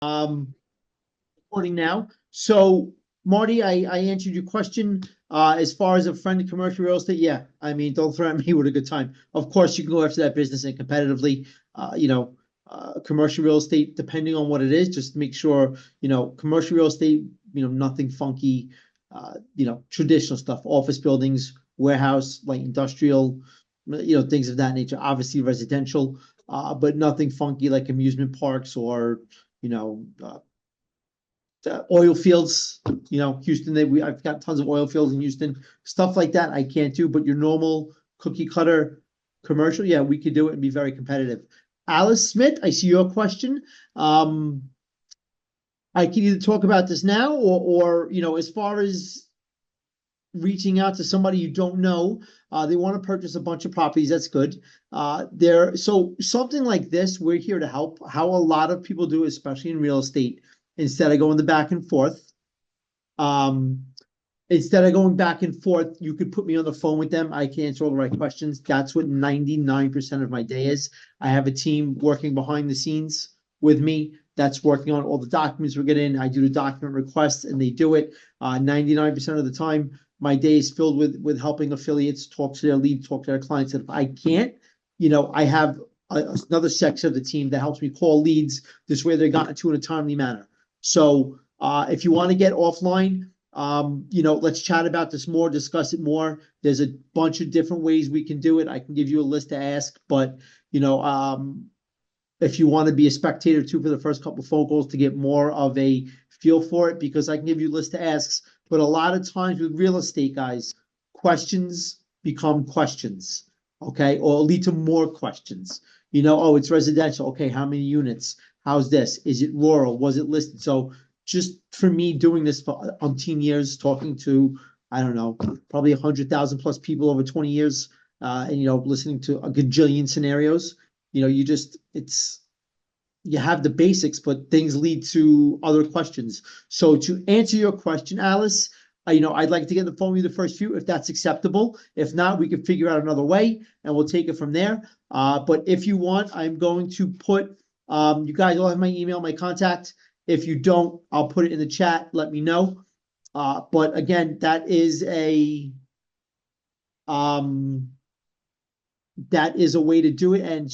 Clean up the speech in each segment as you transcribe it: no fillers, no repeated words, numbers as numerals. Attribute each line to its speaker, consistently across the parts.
Speaker 1: Um, Recording now. So, Marty, I answered your question. As far as a friend in commercial real estate, yeah, I mean, don't threaten me with a good time. Of course, you can go after that business and competitively. Commercial real estate, depending on what it is, just make sure, commercial real estate, nothing funky, traditional stuff, office buildings, warehouse, like industrial, things of that nature. Obviously residential, but nothing funky like amusement parks or, you know, uh, oil fields, Houston, I've got tons of oil fields in Houston, stuff like that I can't do, but your normal cookie cutter commercial, yeah, we could do it and be very competitive. Alice Smith, I see your question. Um, I can either talk about this now or as far as reaching out to somebody you don't know, they want to purchase a bunch of properties. That's good. So something like this, we're here to help. How a lot of people do, especially in real estate, instead of going the back and forth. Um, Instead of going back and forth, you could put me on the phone with them. I can answer all the right questions. That's what 99% of my day is. I have a team working behind the scenes with me that's working on all the documents we're getting. I do the document requests and they do it. 99% of the time, my day is filled with helping affiliates talk to their lead, talk to their clients. And if I can't, I have another section of the team that helps me call leads. This way they're gotten to in a timely manner. So if you want to get offline, let's chat about this more, discuss it more. There's a bunch of different ways we can do it. I can give you a list to ask, but if you want to be a spectator too for the first couple of phone calls to get more of a feel for it, because I can give you a list to asks. But a lot of times with real estate, guys, questions become questions, okay, or lead to more questions. Oh, it's residential. Okay, how many units? How's this? Is it rural? Was it listed? So just for me doing this for umpteen years, talking to, I don't know, probably 100,000 plus people over 20 years, and listening to a gajillion scenarios, you have the basics, but things lead to other questions. So to answer your question, Alice, I'd like to get the phone with you the first few, if that's acceptable. If not, we can figure out another way and we'll take it from there. But if you want, I'm going to put, you guys all have my email, my contact. If you don't, I'll put it in the chat. Let me know. But again, um, that is a way to do it. And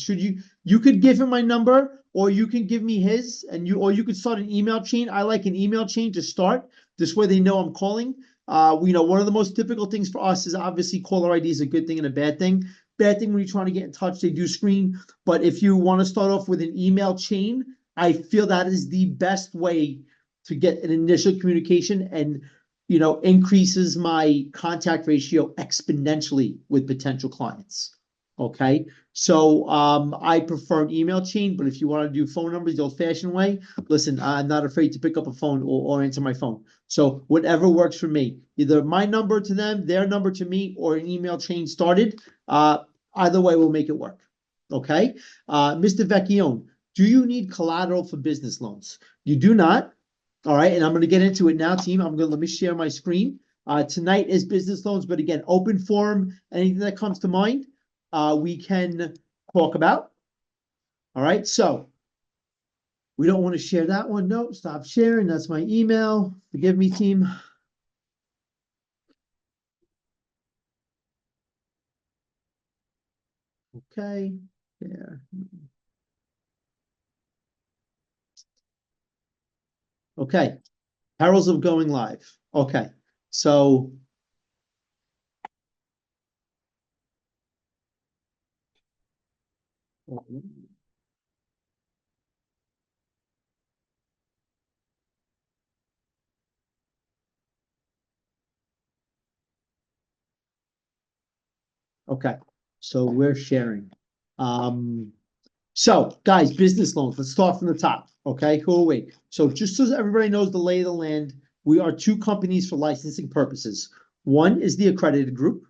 Speaker 1: you could give him my number, or you can give me his, or you could start an email chain. I like an email chain to start. This way they know I'm calling. One of the most difficult things for us is obviously caller ID is a good thing and a bad thing. Bad thing when you're trying to get in touch, they do screen. But if you want to start off with an email chain, I feel that is the best way to get an initial communication and increases my contact ratio exponentially with potential clients. Okay, so I prefer an email chain, but if you want to do phone numbers the old-fashioned way, listen, I'm not afraid to pick up a phone or answer my phone. So whatever works for me, either my number to them, their number to me, or an email chain started. Either way will make it work. Okay, Mr. Vecchione, do you need collateral for business loans? You do not. All right, and I'm going to get into it now, team. Let me share my screen. Tonight is business loans, but again, open forum, anything that comes to mind, we can talk about. All right, so we don't want to share that one. No, stop sharing. That's my email. Forgive me, team. Okay, there. Okay, perils of going live. Okay, so okay, so we're sharing. So guys, business loans. Let's start from the top. Okay, who are we? So just so everybody knows the lay of the land, we are two companies for licensing purposes. One is the accredited group.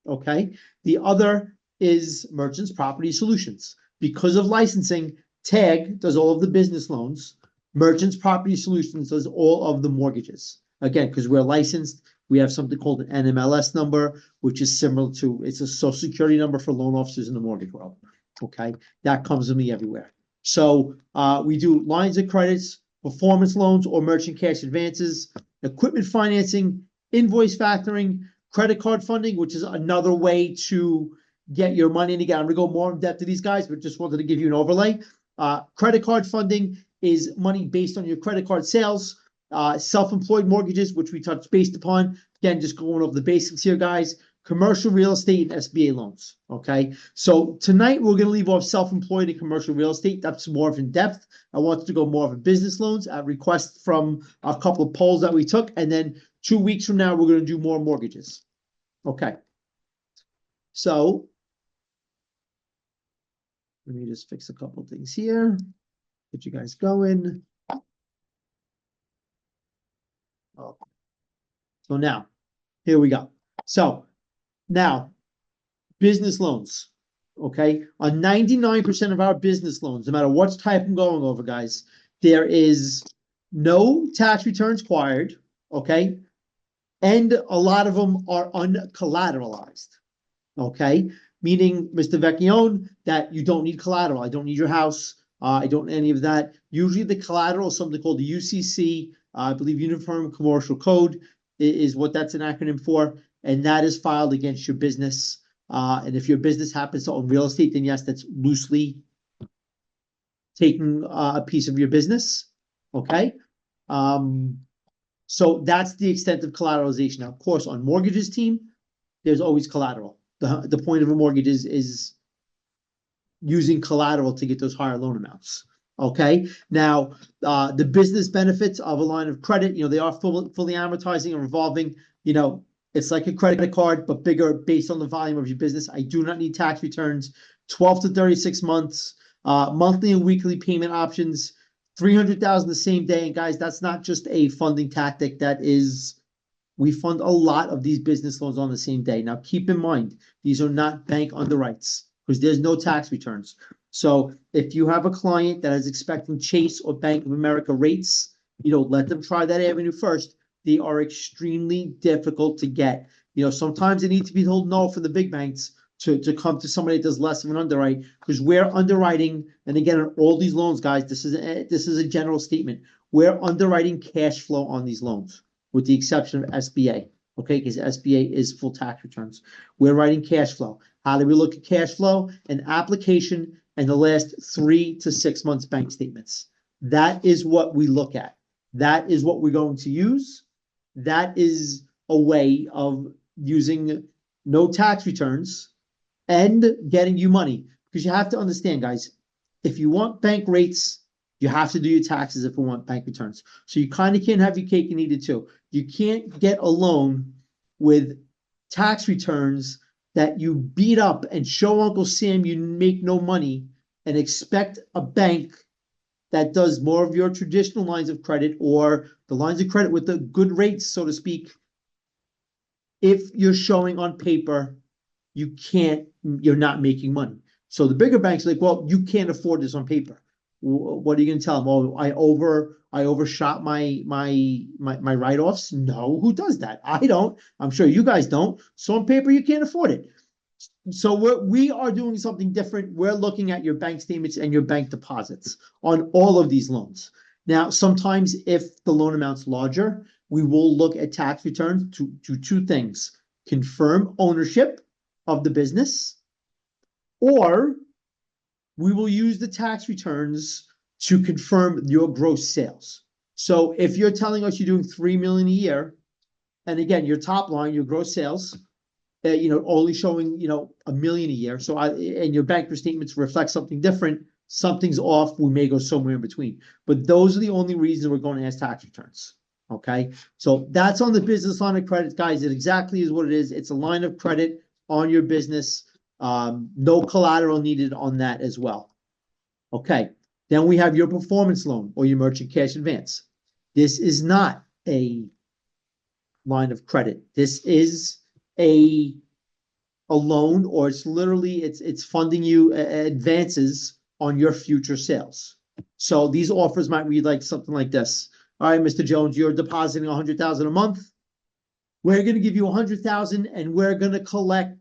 Speaker 1: Okay. The other is Merchants Property Solutions. Because of licensing, TAG does all of the business loans. Merchants Property Solutions does all of the mortgages. Again, because we're licensed, we have something called an NMLS number, which is similar to, it's a social security number for loan officers in the mortgage world. Okay. That comes with me everywhere. So we do lines of credits, performance loans or merchant cash advances, equipment financing, invoice factoring, credit card funding, which is another way to get your money. And again, I'm going to go more in depth to these guys, but just wanted to give you an overlay. Credit card funding is money based on your credit card sales. Self-employed mortgages, which we touched based upon. Again, just going over the basics here, guys. Commercial real estate and SBA loans. Okay. So tonight we're going to leave off self-employed and commercial real estate. That's more of in depth. I wanted to go more of a business loans at request from a couple of polls that we took. And then 2 weeks from now, we're going to do more mortgages. Okay. So let me just fix a couple of things here. Get you guys going. Okay. So now, here we go. So now, business loans, okay? On 99% of our business loans, no matter what type I'm going over, guys, there is no tax returns required, okay? And a lot of them are uncollateralized, okay? Meaning, Mr. Vecchione, that you don't need collateral. I don't need your house. I don't need any of that. Usually the collateral is something called the UCC, I believe Uniform Commercial Code is what that's an acronym for. And that is filed against your business. And if your business happens to own real estate, then yes, that's loosely taking a piece of your business. Okay. So that's the extent of collateralization. Now, of course, on mortgages team, there's always collateral. The point of a mortgage is using collateral to get those higher loan amounts. Okay. Now, the business benefits of a line of credit, they are fully amortizing and revolving, it's like a credit card, but bigger based on the volume of your business. I do not need tax returns, 12 to 36 months, monthly and weekly payment options, 300,000 the same day. And guys, that's not just a funding tactic. We fund a lot of these business loans on the same day. Now, keep in mind, these are not bank underwrites because there's no tax returns. So if you have a client that is expecting Chase or Bank of America rates, let them try that avenue first. They are extremely difficult to get. Sometimes they need to be told no for the big banks to come to somebody that does less of an underwrite because we're underwriting. And again, on all these loans, guys, this is a general statement. We're underwriting cash flow on these loans with the exception of SBA. Okay, because SBA is full tax returns. We're writing cash flow. How do we look at cash flow? An application and the last 3 to 6 months bank statements. That is what we look at. That is what we're going to use. That is a way of using no tax returns and getting you money. Because you have to understand, guys, if you want bank rates, you have to do your taxes if you want bank returns. So you kind of can't have your cake and eat it too. You can't get a loan with tax returns that you beat up and show Uncle Sam you make no money and expect a bank that does more of your traditional lines of credit or the lines of credit with the good rates, so to speak. If you're showing on paper, you're not making money. So the bigger banks are like, well, you can't afford this on paper. What are you going to tell them? Oh, I overshot my write-offs. No, who does that? I don't. I'm sure you guys don't. So on paper, you can't afford it. So we are doing something different. We're looking at your bank statements and your bank deposits on all of these loans. Now, sometimes if the loan amount's larger, we will look at tax returns to 2 things: confirm ownership of the business, or we will use the tax returns to confirm your gross sales. So if you're telling us you're doing $3 million a year, and again, your top line, your gross sales, only showing, $1 million a year. So and your bank statements reflect something different. Something's off. We may go somewhere in between. But those are the only reasons we're going to ask tax returns. Okay. So that's on the business line of credit, guys. It exactly is what it is. It's a line of credit on your business. No collateral needed on that as well. Okay. Then we have your performance loan or your merchant cash advance. This is not a line of credit. This is a loan, or it's funding you advances on your future sales. So these offers might read like something like this. All right, Mr. Jones, you're depositing $100,000 a month. we're going to give you 100,000 and we're going to collect,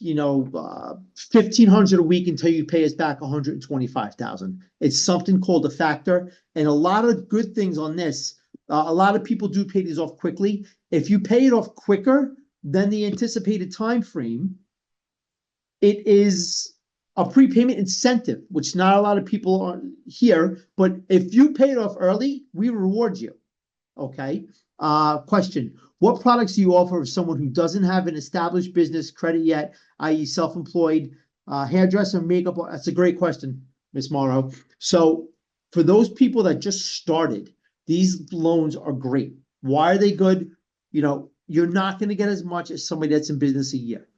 Speaker 1: 1,500 a week until you pay us back 125,000. It's something called a factor, and a lot of good things on this. A lot of people do pay these off quickly. If you pay it off quicker than the anticipated time frame, it is a prepayment incentive, which not a lot of people are here. But if you pay it off early, we reward you. Okay. Question. What products do you offer for someone who doesn't have an established business credit yet, i.e. self-employed, hairdresser, makeup? That's a great question, Miss Morrow. So for those people that just started, these loans are great. Why are they good? You're not going to get as much as somebody that's in business a year.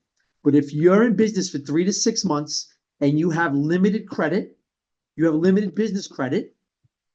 Speaker 1: But if you're in business for 3 to 6 months and you have limited credit, you have limited business credit,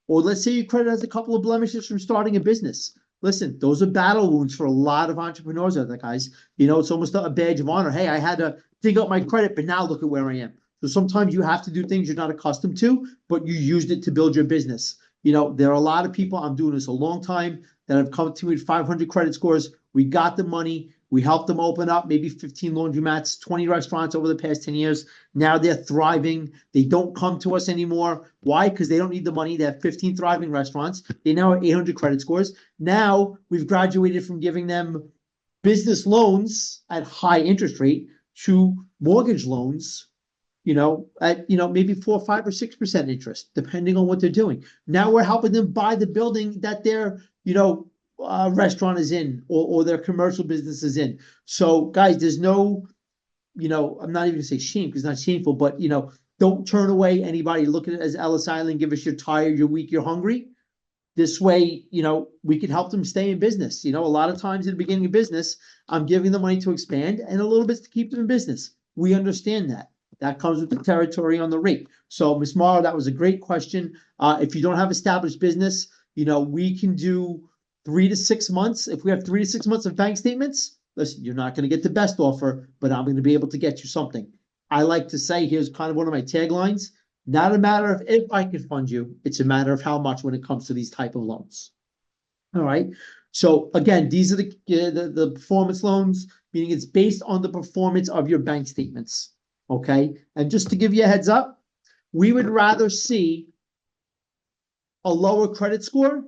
Speaker 1: or let's say your credit has a couple of blemishes from starting a business. Listen, those are battle wounds for a lot of entrepreneurs out there, guys. It's almost a badge of honor. Hey, I had to dig up my credit, but now look at where I am. So sometimes you have to do things you're not accustomed to, but you used it to build your business. There are a lot of people, I'm doing this a long time, that have come to me with 500 credit scores. We got the money. We helped them open up maybe 15 laundromats, 20 restaurants over the past 10 years. Now they're thriving. They don't come to us anymore. Why? Because they don't need the money. They have 15 thriving restaurants. They now have 800 credit scores. Now we've graduated from giving them business loans at high interest rate to mortgage loans, at maybe 4, 5, or 6% interest, depending on what they're doing. Now we're helping them buy the building that they're, restaurant is in, or their commercial business is in. So guys, there's no, I'm not even gonna say shame because it's not shameful, but don't turn away anybody. Look at it as Ellis Island. Give us you're tired, you're weak, you're hungry. This way, we can help them stay in business. A lot of times in the beginning of business, I'm giving them money to expand and a little bit to keep them in business. We understand that. That comes with the territory on the rate. So Ms. Morrow, that was a great question. If you don't have established business, we can do 3 to 6 months. If we have 3 to 6 months of bank statements, listen, you're not going to get the best offer, but I'm going to be able to get you something. I like to say, here's kind of one of my taglines: not a matter of if I can fund you, it's a matter of how much when it comes to these type of loans. All right. So again, these are the performance loans, meaning it's based on the performance of your bank statements. Okay. And just to give you a heads up, we would rather see a lower credit score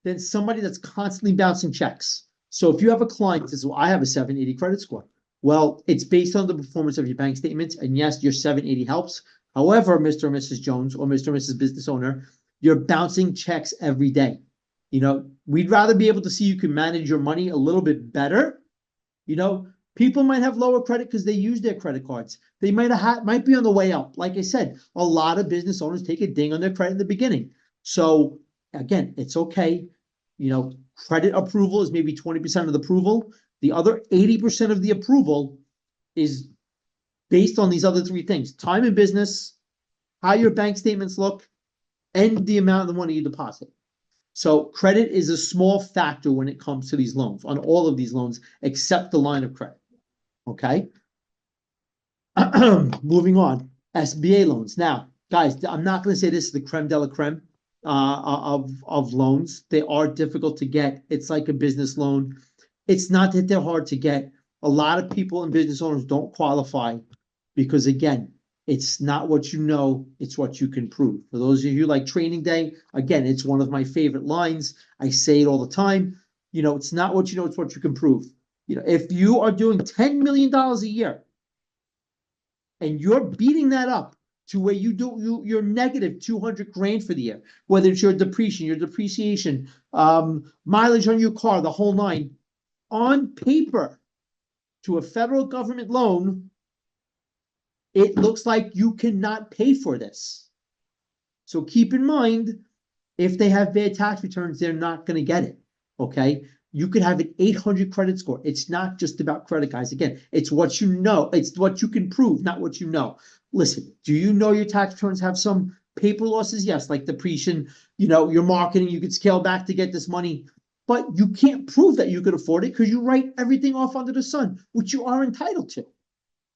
Speaker 1: than somebody that's constantly bouncing checks. So if you have a client that says, well, I have a 780 credit score. Well, it's based on the performance of your bank statements. And yes, your 780 helps. However, Mr. and Mrs. Jones or Mr. and Mrs. Business Owner, you're bouncing checks every day. We'd rather be able to see you can manage your money a little bit better. People might have lower credit because they use their credit cards. They might be on the way up. Like I said, a lot of business owners take a ding on their credit in the beginning. So again, it's okay. Credit approval is maybe 20% of the approval. The other 80% of the approval is based on these other 3 things: time in business, how your bank statements look, and the amount of the money you deposit. So credit is a small factor when it comes to these loans, on all of these loans, except the line of credit. Okay. Moving on. SBA loans. Now, guys, I'm not going to say this is the creme de la creme of loans. They are difficult to get. It's like a business loan. It's not that they're hard to get. A lot of people and business owners don't qualify because, again, it's not what you know, it's what you can prove. For those of you like training day, again, it's one of my favorite lines. I say it all the time. It's not what you know, it's what you can prove. If you are doing $10 million a year and you're beating that up to where you're negative 200 grand for the year, whether it's your depreciation, mileage on your car, the whole nine, on paper to a federal government loan, it looks like you cannot pay for this. So keep in mind, if they have bad tax returns, they're not going to get it. Okay. You could have an 800 credit score. It's not just about credit, guys. Again, it's what you know. It's what you can prove, not what you know. Listen, do you know your tax returns have some paper losses? Yes, like depreciation, your marketing, you could scale back to get this money, but you can't prove that you could afford it because you write everything off under the sun, which you are entitled to.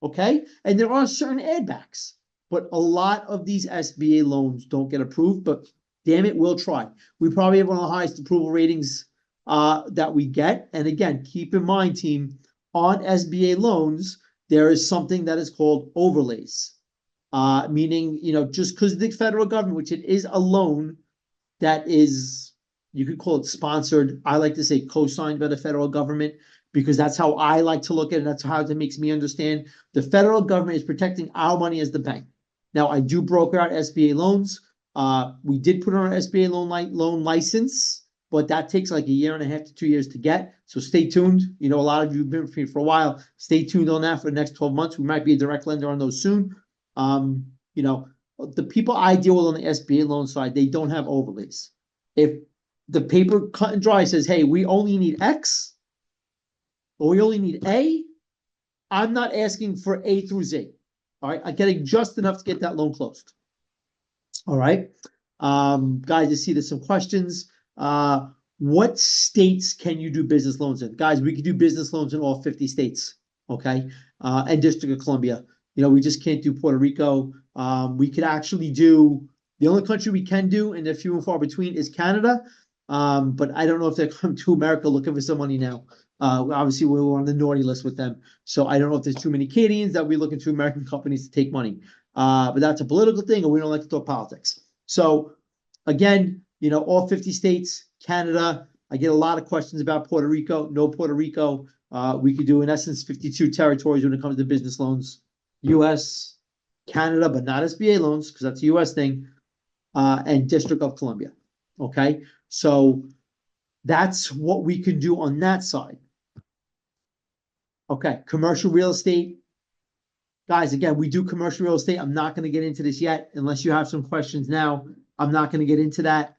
Speaker 1: Okay. And there are certain add backs, but a lot of these SBA loans don't get approved, but damn it, we'll try. We probably have one of the highest approval ratings that we get. And again, keep in mind, team, on SBA loans, there is something that is called overlays. Meaning, just because the federal government, which it is a loan that is, you could call it sponsored. I like to say co-signed by the federal government because that's how I like to look at it. That's how it makes me understand. The federal government is protecting our money as the bank. Now, I do broker out SBA loans. We did put on our SBA loan license, but that takes like a year and a half to 2 years to get. So stay tuned. A lot of you have been with me for a while. Stay tuned on that for the next 12 months. We might be a direct lender on those soon. The people I deal with on the SBA loan side, they don't have overlays. If the paper cut and dry says, hey, we only need X or we only need A, I'm not asking for A through Z. All right. I'm getting just enough to get that loan closed. All right. Guys, I see there's some questions. What states can you do business loans in? Guys, we can do business loans in all 50 states. Okay. And District of Columbia. We just can't do Puerto Rico. We could actually do, the only country we can do, and they're few and far between, is Canada. But I don't know if they're coming to America looking for some money now. Obviously, we're on the naughty list with them. So I don't know if there's too many Canadians that we're looking to American companies to take money. But that's a political thing, and we don't like to talk politics. So again, all 50 states, Canada. I get a lot of questions about Puerto Rico. No Puerto Rico. We could do, in essence, 52 territories when it comes to business loans. US, Canada, but not SBA loans, because that's a US thing, and District of Columbia. Okay, so that's what we can do on that side. Okay, commercial real estate. Guys, again, we do commercial real estate. I'm not going to get into this yet, unless you have some questions now. I'm not going to get into that.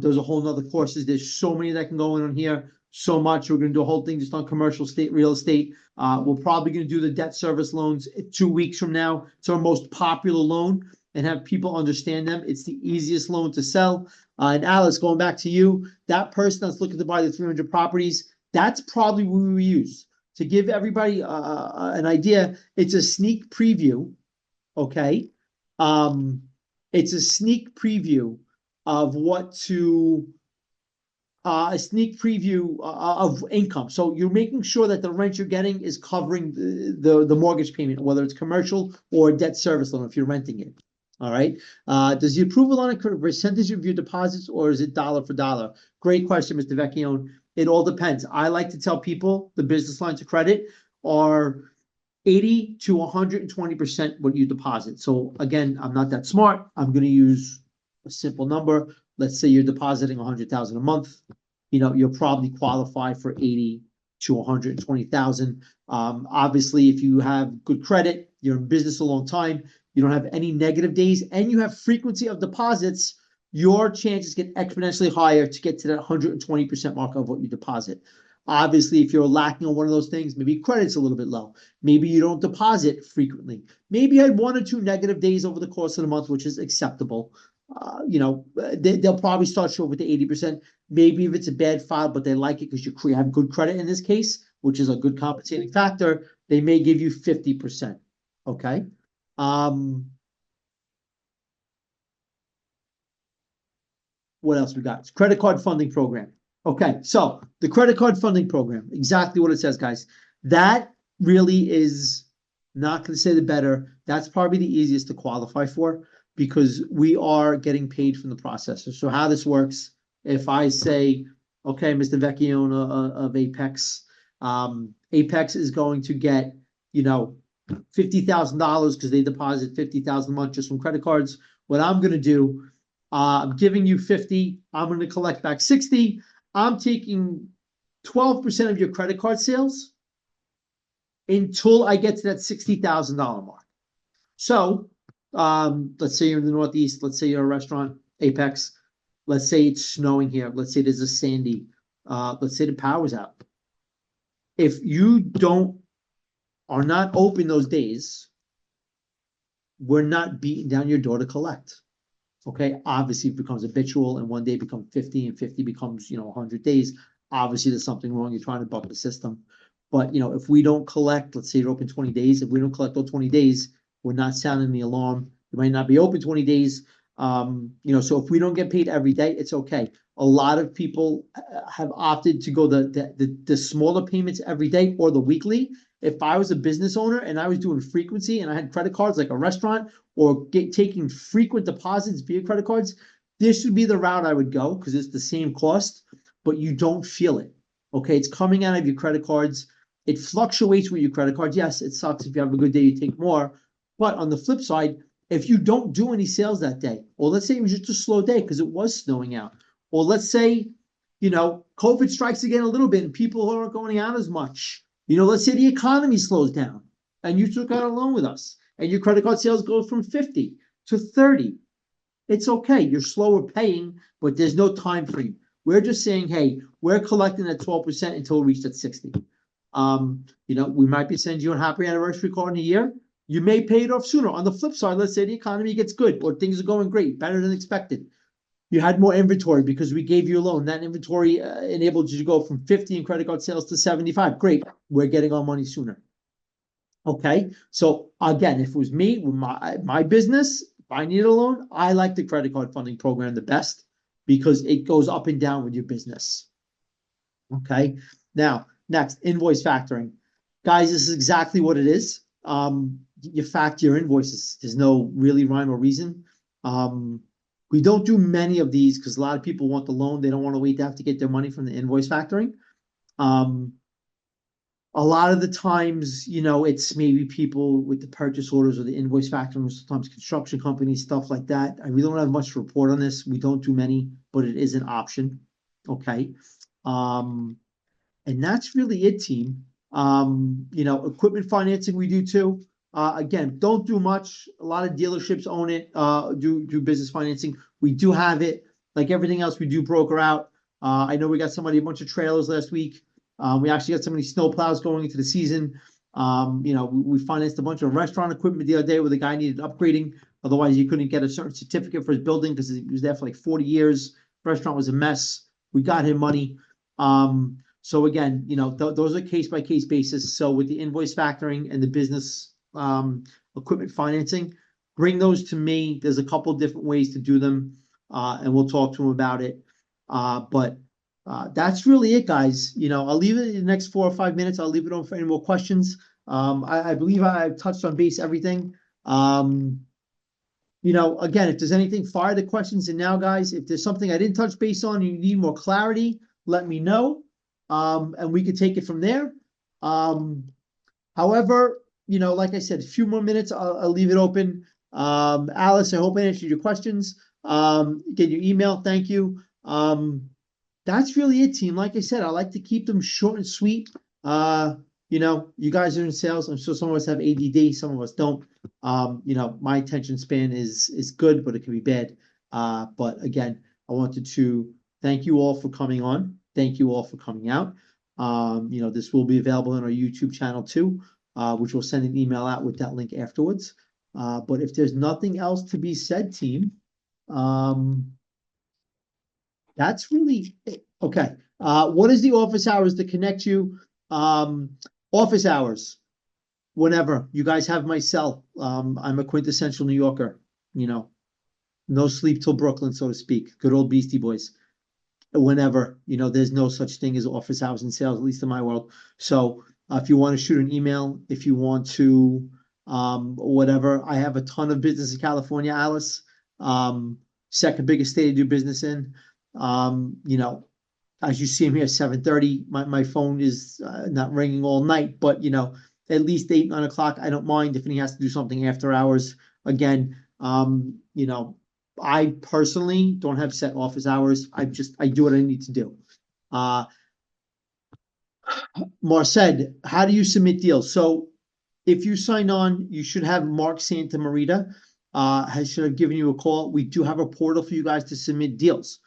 Speaker 1: There's a whole nother courses. There's so many that can go in on here. So much. We're going to do a whole thing just on commercial real estate. We're probably going to do the debt service loans 2 weeks from now. It's our most popular loan and have people understand them. It's the easiest loan to sell. And Alice, going back to you, that person that's looking to buy the 300 properties, that's probably what we use. To give everybody an idea, it's a sneak preview, okay? It's a sneak preview of what to... a sneak preview of income. So you're making sure that the rent you're getting is covering the mortgage payment, whether it's commercial or debt service loan if you're renting it. All right. Does the approval on a percentage of your deposits or is it dollar for dollar? Great question, Mr. Vecchione. It all depends. I like to tell people the business lines of credit are 80 to 120% what you deposit. So again, I'm not that smart. I'm going to use a simple number. Let's say you're depositing 100,000 a month. You'll probably qualify for 80 to 120,000. Obviously, if you have good credit, you're in business a long time, you don't have any negative days, and you have frequency of deposits, your chances get exponentially higher to get to that 120% mark of what you deposit. Obviously, if you're lacking on one of those things, maybe credit's a little bit low. Maybe you don't deposit frequently. Maybe you had 1 or 2 negative days over the course of the month, which is acceptable. They'll probably start short with the 80%. Maybe if it's a bad file, but they like it because you have good credit in this case, which is a good compensating factor, they may give you 50%. Okay. What else we got? It's credit card funding program. Okay, so the credit card funding program, exactly what it says, guys. That really is not going to say the better. That's probably the easiest to qualify for because we are getting paid from the processor. So how this works, if I say, okay, Mr. Vecchione of Apex, Apex is going to get, $50,000 because they deposit $50,000 a month just from credit cards. What I'm going to do, I'm giving you 50. I'm going to collect back 60. I'm taking 12% of your credit card sales until I get to that $60,000 mark. So let's say you're in the Northeast. Let's say you're a restaurant, Apex. Let's say it's snowing here. Let's say there's a Sandy. Let's say the power's out. If you are not open those days, we're not beating down your door to collect. Okay, obviously it becomes habitual and one day becomes 50 and 50 becomes, 100 days. Obviously there's something wrong. You're trying to buck the system. But, if we don't collect, let's say you're open 20 days. If we don't collect those 20 days, we're not sounding the alarm. You might not be open 20 days. So if we don't get paid every day, it's okay. A lot of people have opted to go the smaller payments every day or the weekly. If I was a business owner and I was doing frequency and I had credit cards like a restaurant or taking frequent deposits via credit cards, this would be the route I would go because it's the same cost, but you don't feel it. Okay, it's coming out of your credit cards. It fluctuates with your credit cards. Yes, it sucks if you have a good day, you take more. But on the flip side, if you don't do any sales that day, or let's say it was just a slow day because it was snowing out, or let's say, COVID strikes again a little bit and people aren't going out as much. Let's say the economy slows down and you took out a loan with us and your credit card sales go from 50 to 30. It's okay. You're slower paying, but there's no time frame. We're just saying, hey, we're collecting at 12% until we reach that 60. We might be sending you a happy anniversary card in a year. You may pay it off sooner. On the flip side, let's say the economy gets good or things are going great, better than expected. You had more inventory because we gave you a loan. That inventory enabled you to go from 50 in credit card sales to 75. Great. We're getting our money sooner. Okay. So again, if it was me with my business, if I need a loan, I like the credit card funding program the best because it goes up and down with your business. Okay. Now, next, invoice factoring. Guys, this is exactly what it is. You factor your invoices. There's no really rhyme or reason. We don't do many of these because a lot of people want the loan. They don't want to wait to have to get their money from the invoice factoring. A lot of the times, it's maybe people with the purchase orders or the invoice factoring, sometimes construction companies, stuff like that. I really don't have much to report on this. We don't do many, but it is an option. Okay. And that's really it, team. Equipment financing we do too. Again, don't do much. A lot of dealerships own it, do business financing. We do have it. Like everything else, we do broker out. I know we got somebody a bunch of trailers last week. We actually got so many snowplows going into the season. We financed a bunch of restaurant equipment the other day where the guy needed upgrading. Otherwise, he couldn't get a certain certificate for his building because he was there for like 40 years. Restaurant was a mess. We got him money. So again, those are case by case basis. So with the invoice factoring and the business equipment financing, bring those to me. There's a couple different ways to do them, and we'll talk to them about it. But that's really it, guys. I'll leave it in the next 4 or 5 minutes. I'll leave it on for any more questions. I believe I've touched on base everything. Again, if there's anything, fire the questions in now, guys. If there's something I didn't touch base on, you need more clarity, let me know. And we could take it from there. However, like I said, a few more minutes, I'll leave it open. Alice, I hope I answered your questions. Get your email. Thank you. That's really it, team. Like I said, I like to keep them short and sweet. You guys are in sales. I'm sure some of us have ADD, some of us don't. My attention span is good, but it can be bad. But again, I wanted to thank you all for coming on. Thank you all for coming out. This will be available on our YouTube channel too, which we'll send an email out with that link afterwards. But if there's nothing else to be said, team, that's really it. Okay. What is the office hours to connect you? Office hours, whenever. You guys have my cell. I'm a quintessential New Yorker, no sleep till Brooklyn, so to speak. Good old Beastie Boys. Whenever, there's no such thing as office hours in sales, at least in my world. So if you want to shoot an email, if you want to, whatever, I have a ton of business in California, Alice. Second biggest state to do business in. As you see, I'm here at 7:30. My phone is not ringing all night, but at least 8, 9 o'clock. I don't mind if he has to do something after hours. Again, I personally don't have set office hours. I do what I need to do. Marced, how do you submit deals? So if you sign on, you should have Mark Santamarita should have given you a call. We do have a portal for you guys to submit deals.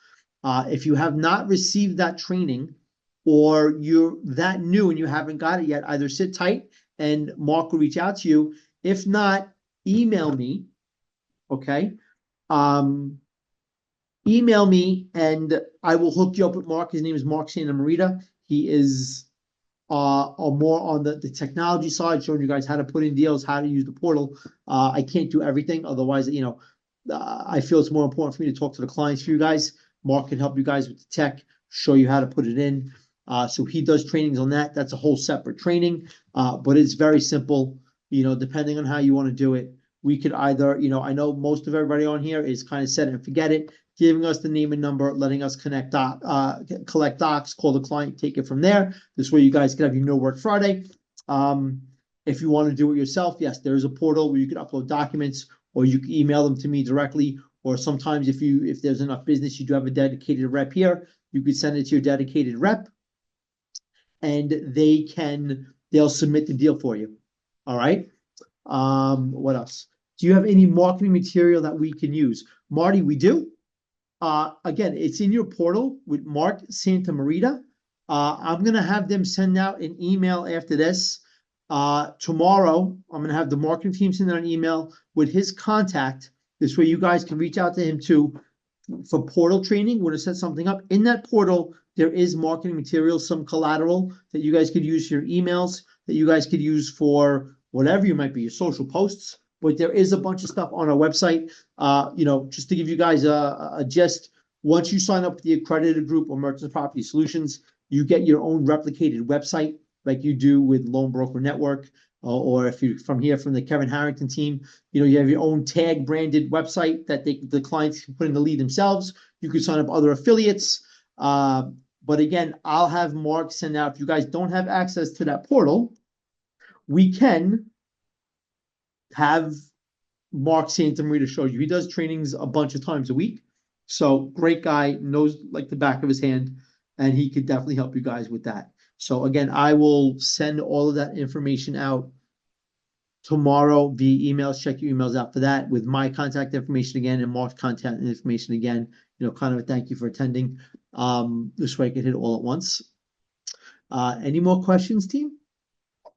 Speaker 1: If you have not received that training or you're that new and you haven't got it yet, either sit tight and Mark will reach out to you. If not, email me. Okay. Email me and I will hook you up with Mark. His name is Mark Santamarita. He is more on the technology side, showing you guys how to put in deals, how to use the portal. I can't do everything. Otherwise, I feel it's more important for me to talk to the clients for you guys. Mark can help you guys with the tech, show you how to put it in. So he does trainings on that. That's a whole separate training, but it's very simple. Depending on how you want to do it, we could either, I know most of everybody on here is kind of set it and forget it, giving us the name and number, letting us collect docs, call the client, take it from there. This way you guys can have your No Work Friday. If you want to do it yourself, yes, there is a portal where you can upload documents, or you can email them to me directly. Or sometimes if there's enough business, you do have a dedicated rep here, you could send it to your dedicated rep, and they'll submit the deal for you. All right. What else? Do you have any marketing material that we can use? Marty, we do. Again, it's in your portal with Mark Santamarita. I'm gonna have them send out an email after this. Tomorrow, I'm gonna have the marketing team send out an email with his contact. This way you guys can reach out to him too for portal training. We're gonna set something up. In that portal, there is marketing material, some collateral that you guys could use for your emails, that you guys could use for whatever you might be, your social posts. But there is a bunch of stuff on our website. Just to give you guys a gist, once you sign up with the accredited group or Merchants Property Solutions, you get your own replicated website like you do with Loan Broker Network, or if you're from the Kevin Harrington team, you have your own tag branded website that the clients can put in the lead themselves. You can sign up other affiliates. But again, I'll have Mark send out. If you guys don't have access to that portal, we can have Mark Santamarita show you. He does trainings a bunch of times a week. So great guy, knows like the back of his hand, and he could definitely help you guys with that. So again, I will send all of that information out tomorrow via emails. Check your emails out for that with my contact information again and Mark's contact information again. Kind of a thank you for attending. This way I can hit it all at once. Any more questions, team?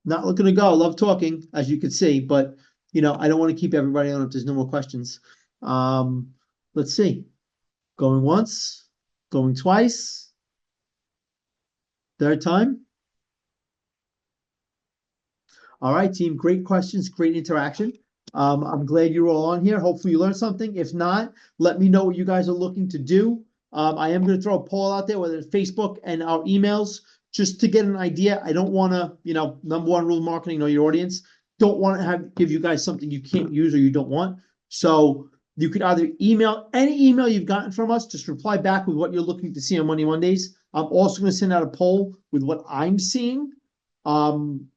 Speaker 1: Not looking to go. Love talking, as you can see, but I don't want to keep everybody on if there's no more questions. Let's see. Going once, going twice, third time. All right, team. Great questions, great interaction. I'm glad you're all on here. Hopefully you learned something. If not, let me know what you guys are looking to do. I am going to throw a poll out there, whether it's Facebook and our emails, just to get an idea. I don't want to, number one rule of marketing, know your audience. Don't want to give you guys something you can't use or you don't want. So you could either email any email you've gotten from us, just reply back with what you're looking to see on Monday Mondays. I'm also going to send out a poll with what I'm seeing. And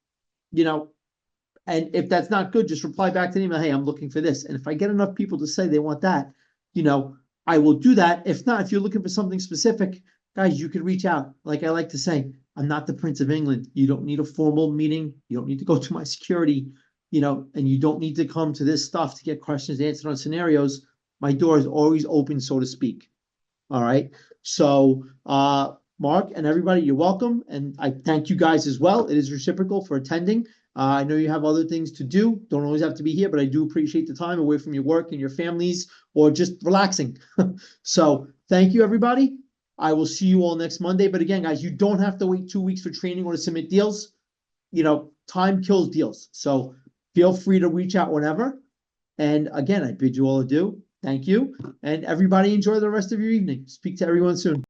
Speaker 1: if that's not good, just reply back to the email, hey, I'm looking for this. And if I get enough people to say they want that, I will do that. If not, if you're looking for something specific, guys, you can reach out. Like I like to say, I'm not the Prince of England. You don't need a formal meeting. You don't need to go to my security, and you don't need to come to this stuff to get questions answered on scenarios. My door is always open, so to speak. All right. So, Mark and everybody, you're welcome. And I thank you guys as well. It is reciprocal for attending. I know you have other things to do. Don't always have to be here, but I do appreciate the time away from your work and your families or just relaxing. So thank you, everybody. I will see you all next Monday. But again, guys, you don't have to wait 2 weeks for training or to submit deals. Time kills deals. So feel free to reach out whenever. And again, I bid you all adieu. Thank you. And everybody enjoy the rest of your evening. Speak to everyone soon.